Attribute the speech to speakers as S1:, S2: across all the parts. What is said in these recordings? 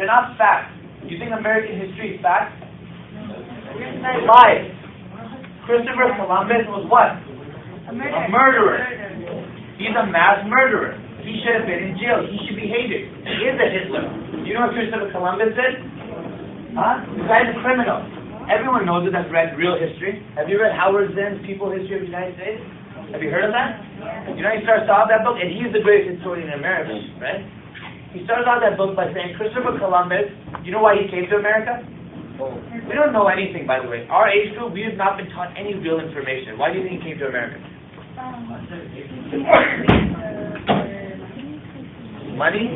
S1: They're not facts. You think American history is facts? Lies. Christopher Columbus was what? A murderer. He's a mass murderer. He should have been in jail. He should be hated. He is a Hitler. Do you know what Christopher Columbus did? Huh? The guy's a criminal. Everyone knows it that's read real history. Have you read Howard Zinn's People History of the United States? Have you heard of that? You know, he starts off that book, and he's the greatest historian in America, right? He starts off that book by saying Christopher Columbus, you know why he came to America? We don't know anything, by the way. Our age group, we have not been taught any real information. Why do you think he came to America? Money?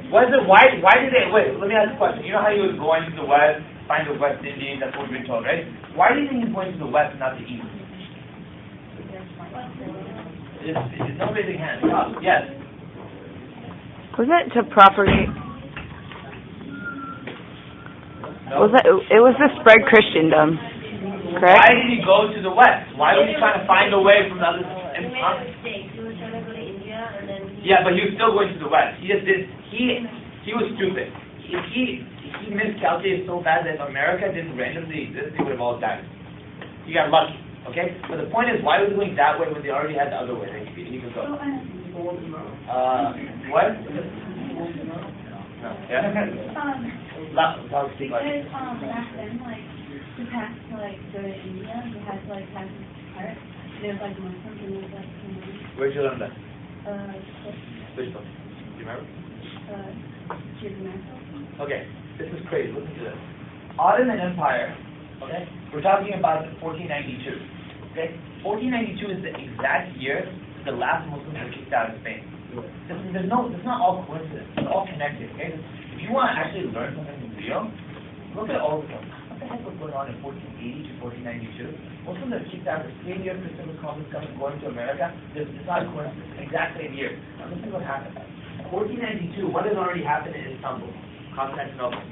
S1: What is it? Why did they, wait, let me ask a question. You know how he was going to the West, find the West Indians, that's what we've been told, right? Why do you think he's going to the West, not the East? It's no raising hands. Yes.
S2: Wasn't it to property?
S1: No.
S2: It was to spread Christendom, correct?
S1: Why did he go to the West? Why was he trying to find a way from the other? Yeah, but he was still going to the West. He just did. He was stupid. He miscalculated so bad that if America didn't randomly exist, they would have all died. He got lucky. Okay, but the point is, why was he going that way when they already had the other way that he could go? What? No. Yeah.
S3: Back then, like, to pass to, like, go to India, you had to, like, pass this part. There was, like, Muslims and there was, like,
S1: Where'd you learn that?
S3: Which
S1: book? Do you remember? Okay, this is crazy. Listen to this. Ottoman Empire, okay? We're talking about 1492. Okay? 1492 is the exact year the last Muslims were kicked out of Spain. It's not all coincidence. It's all connected, okay? If you want to actually learn something real, look at all of them. What the heck was going on in 1480 to 1492? Muslims are kicked out the same year Christopher Columbus going to America. It's not a coincidence. Exact same year. Now listen to what happened. 1492, what has already happened in Istanbul? Constantinople.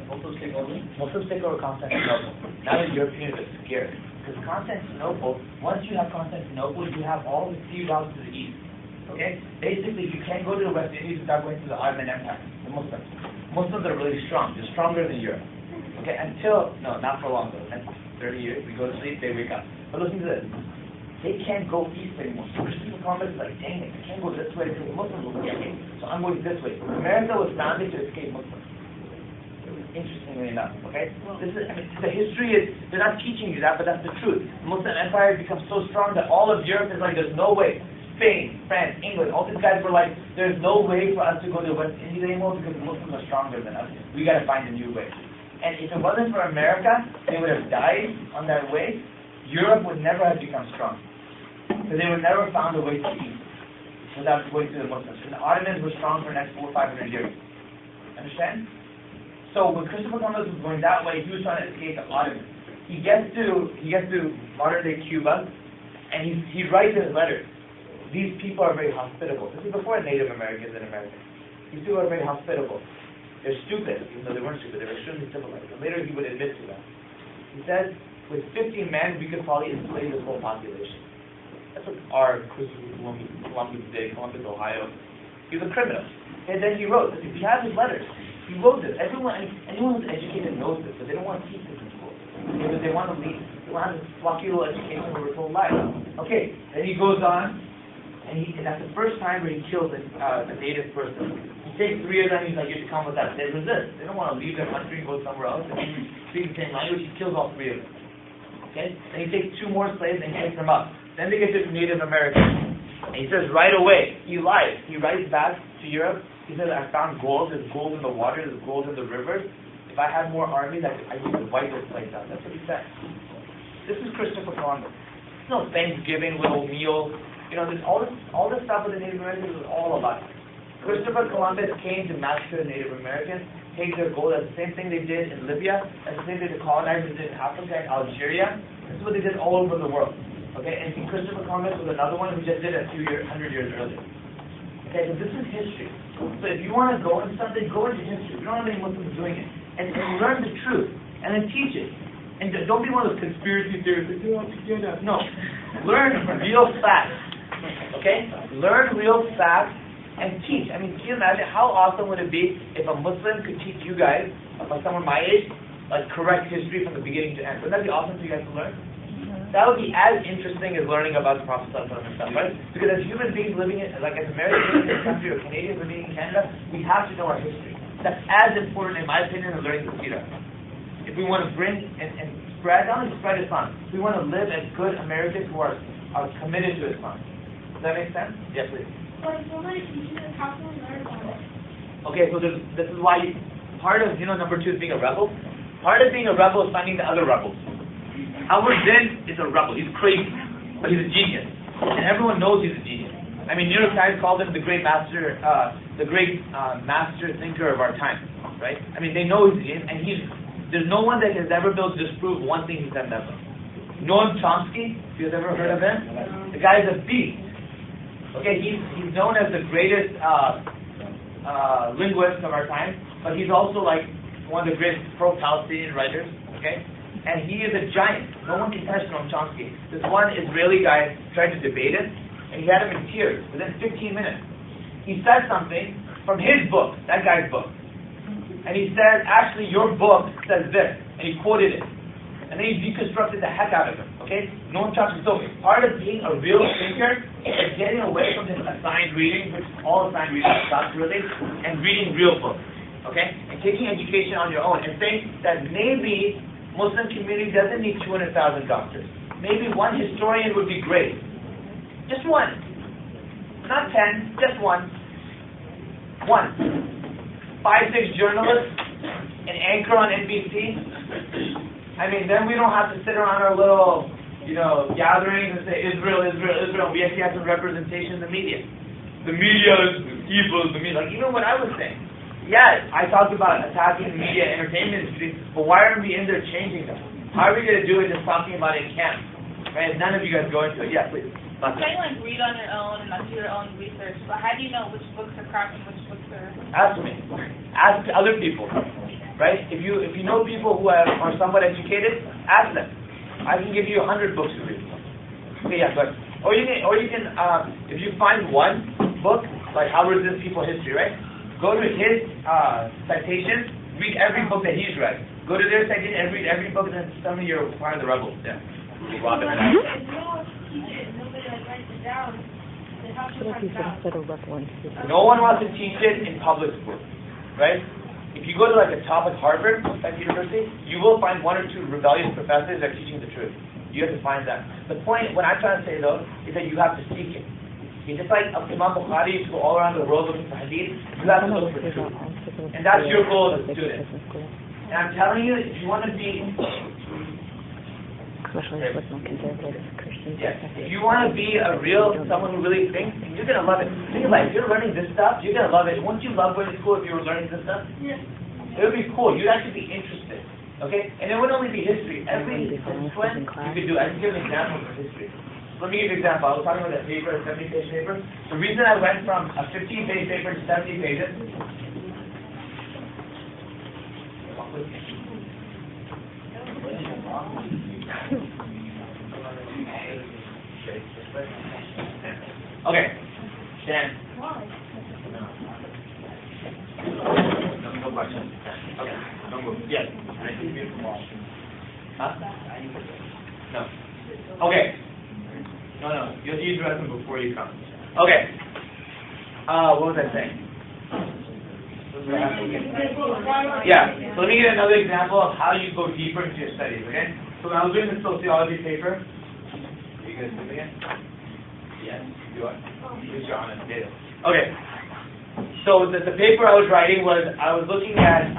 S1: Muslims take over Constantinople. Now the Europeans are scared. Because Constantinople, once you have Constantinople, you have all the sea routes to the east. Okay? Basically, you can't go to the West Indies without going to the Ottoman Empire, the Muslims. Muslims are really strong. They're stronger than Europe. Okay? No, not for long though. Next 30 years, we go to sleep, they wake up. But listen to this. They can't go east anymore. So Christopher Columbus is like, dang it, I can't go this way because the Muslims will get me. So I'm going this way. America was founded to escape Muslims. Interestingly enough, okay? The history is, they're not teaching you that, but that's the truth. The Muslim Empire becomes so strong that all of Europe is like, there's no way. Spain, France, England, all these guys were like, there's no way for us to go to the West Indies anymore because the Muslims are stronger than us. We got to find a new way. And if it wasn't for America, they would have died on that way. Europe would never have become strong. Because they would never found a way to eat without going to the Muslims. And the Ottomans were strong for the next 400 or 500 years. Understand? So when Christopher Columbus was going that way, he was trying to escape the Ottomans. He gets to modern day Cuba, and he writes his letters. These people are very hospitable. This is before Native Americans in America. These people are very hospitable. They're stupid, even though they weren't stupid. They were extremely civilized. And later he would admit to that. He says, with 50 men, we could probably enslave this whole population. That's what our Christopher Columbus did, Columbus, Ohio. He was a criminal. And then he wrote, if you have his letters, he wrote this. Anyone who's educated knows this, but they don't want to teach this in school. Because they want to leave. They want to have this flocky little education where we're told lies. Okay, then he goes on, and that's the first time where he kills a native person. He takes 3 of them, he's like, you should come with us. They resist. They don't want to leave their country and go somewhere else and speak the same language. He kills all 3 of them. Okay? Then he takes 2 more slaves and he takes them up. Then they get to Native Americans. And he says right away, he lies. He writes back to Europe. He says, I found gold. There's gold in the water. There's gold in the rivers. If I had more armies, I could wipe this place out. That's what he said. This is Christopher Columbus. It's no Thanksgiving little meal. You know, there's all this stuff with the Native Americans is all about it. Christopher Columbus came to massacre the Native Americans, take their gold. That's the same thing they did in Libya. That's the same thing the colonizers did in Africa and Algeria. This is what they did all over the world. Okay, and Christopher Columbus was another one who just did it 100 years earlier. Okay, so this is history. So if you want to go into something, go into history. We don't have any Muslims doing it. And learn the truth. And then teach it. And don't be one of those conspiracy theorists. No. Learn real facts. Okay? Learn real facts and teach. I mean, can you imagine how awesome would it be if a Muslim could teach you guys, like someone my age, like correct history from the beginning to end? Wouldn't that be awesome for you guys to learn? That would be as interesting as learning about the Prophet ﷺ and stuff, right? Because as human beings living in, like as Americans living in this country or Canadians living in Canada, we have to know our history. That's as important, in my opinion, as learning the Sirah. If we want to bring and spread, not only spread Islam, we want to live as good Americans who are committed to Islam. Does that make sense? Yes, please.
S3: Like, so many teachers, how can we learn about it?
S1: Okay, so this is why part of, number 2 is being a rebel. Part of being a rebel is finding the other rebels. Our Din is a rebel. He's crazy, but he's a genius, and everyone knows he's a genius. I mean, New York Times called him the great master thinker of our time, right? I mean, they know he's a genius, and there's no one that has ever been able to disprove one thing he said never. Noam Chomsky, if you've ever heard of him, the guy is a beast. Okay, he's known as the greatest linguist of our time, but he's also like one of the greatest pro-Palestinian writers. Okay. And he is a giant. No one can touch Noam Chomsky. This one Israeli guy tried to debate him, and he had him in tears within 15 minutes. He said something from his book, that guy's book. And he said, actually, your book says this. And he quoted it. And then he deconstructed the heck out of him. Okay? Noam Chomsky. So part of being a real thinker is getting away from this assigned reading, which all assigned reading stops really, and reading real books. Okay? And taking education on your own and saying that maybe Muslim community doesn't need 200,000 doctors. Maybe one historian would be great. Just one. Not 10, just one. One. 5-6 journalists, an anchor on NBC. I mean, then we don't have to sit around our little, gatherings and say, Israel, Israel, Israel. We actually have some representation in the media. The media is evil, the media. Like, even what I was saying. Yeah, I talked about attacking the media entertainment industry, but why aren't we in there changing them? How are we going to do it just talking about it in camp? Right? None of you guys go into it. Yeah, please.
S4: You can read on your own and do your own research, but how do you know which books are correct and which books are...
S1: Ask me. Ask other people. Right? If you know people who are somewhat educated, ask them. I can give you 100 books to read. Okay, yeah, but or you can if you find one book, like How Resist People History, right? Go to his citations, read every book that he's read. Go to their citation and read every book, and then tell me you're part of the rebels. Yeah. No one wants to teach it in public school, right? If you go to like a top at Harvard, at university, you will find 1 or 2 rebellious professors that are teaching the truth. You have to find that. The point, what I'm trying to say though, is that you have to seek it. Okay, just like Imam Bukhari used to go all around the world looking for hadith, you have to look for truth. And that's your goal as a student. And I'm telling you, if you want to be...
S2: Especially with more conservative Christians.
S1: Yes. If you want to be someone who really thinks, you're going to love it. Think about it. If you're learning this stuff, you're going to love it. Won't you love going to school if you were learning this stuff?
S3: Yeah.
S1: It would be cool. You'd actually be interested. Okay? And it wouldn't only be history. Every discipline you could do. I can give an example of history. Let me give you an example. I was talking about that paper, a 70-page paper. The reason I went from a 15-page paper to 70 pages. Okay. Dan. No question. Okay. Don't move. Yes. Huh? No. Okay. No. You'll need to dress them before you come. Okay. What was I saying? Yeah. So let me give you another example of how you go deeper into your studies, okay? So when I was doing the sociology paper, are you guys doing it? Yes, you are. Who's your honest data? Okay. So the paper I was writing was, I was looking at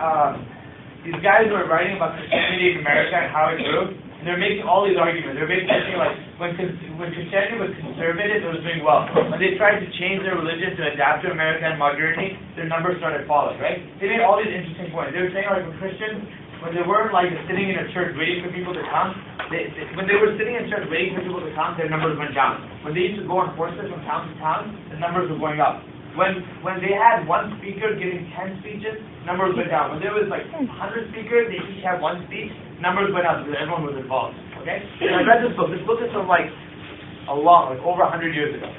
S1: these guys who were writing about Christianity in America and how it grew, and they're making all these arguments. They're basically saying like, when Christianity was conservative, it was doing well. When they tried to change their religion to adapt to American modernity, their numbers started falling, right? They made all these interesting points. They were saying like, when Christians, when they weren't like sitting in a church waiting for people to come, when they were sitting in church waiting for people to come, their numbers went down. When they used to go on horses from town to town, the numbers were going up. When they had one speaker giving 10 speeches, numbers went down. When there was like 100 speakers, they each had one speech, numbers went up because everyone was involved. Okay? And I read this book. This book is from like over 100 years ago.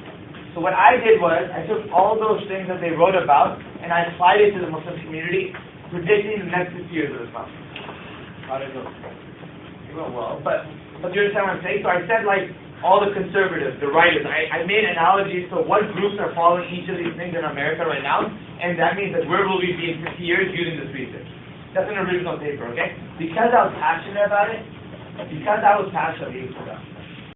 S1: So what I did was, I took all those things that they wrote about, and I applied it to the Muslim community, predicting the next 50 years of Islam. How did it go? It went well, but you understand what I'm saying? So I said, like, all the conservatives, the writers, I made analogies to what groups are following each of these things in America right now, and that means that where will we be in 50 years using this research? That's an original paper, okay? Because I was passionate about it, because I was passionate about it,